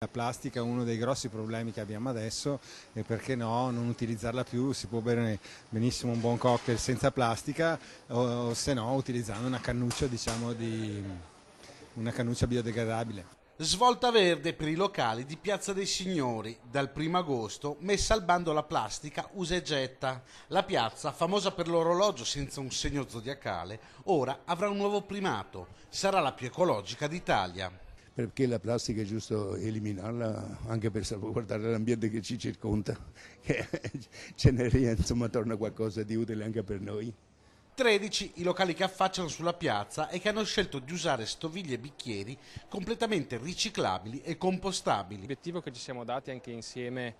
La plastica è uno dei grossi problemi che abbiamo adesso e perché no, non utilizzarla più, si può bere benissimo un buon cocktail senza plastica o se no utilizzando una cannuccia, diciamo, una cannuccia biodegradabile. Svolta verde per i locali di Piazza dei Signori. Dal 1° agosto messa al bando la plastica usa e getta. La piazza, famosa per l'orologio senza un segno zodiacale, ora avrà un nuovo primato. Sarà la più ecologica d'Italia. Perché la plastica è giusto eliminarla anche per salvaguardare l'ambiente che ci circonda, che generi, insomma, torna qualcosa di utile anche per noi. 13 i locali che affacciano sulla piazza e che hanno scelto di usare stoviglie e bicchieri completamente riciclabili e compostabili. L'obiettivo che ci siamo dati anche insieme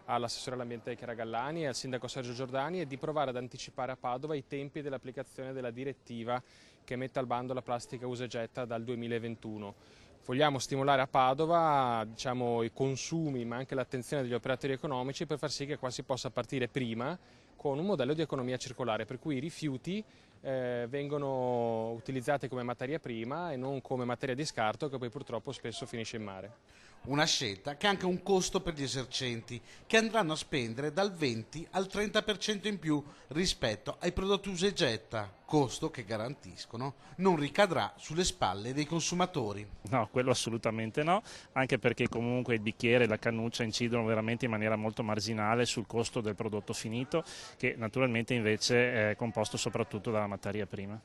all'assessore all'ambiente Chiara Gallani e al sindaco Sergio Giordani è di provare ad anticipare a Padova i tempi dell'applicazione della direttiva che mette al bando la plastica usa e getta dal 2021. Vogliamo stimolare a Padova, i consumi ma anche l'attenzione degli operatori economici per far sì che qua si possa partire prima con un modello di economia circolare per cui i rifiuti vengono utilizzati come materia prima e non come materia di scarto che poi purtroppo spesso finisce in mare. Una scelta che ha anche un costo per gli esercenti, che andranno a spendere dal 20 al 30% in più rispetto ai prodotti usa e getta, costo che garantiscono non ricadrà sulle spalle dei consumatori. No, quello assolutamente no, anche perché comunque il bicchiere e la cannuccia incidono veramente in maniera molto marginale sul costo del prodotto finito, che naturalmente invece è composto soprattutto dalla materia prima.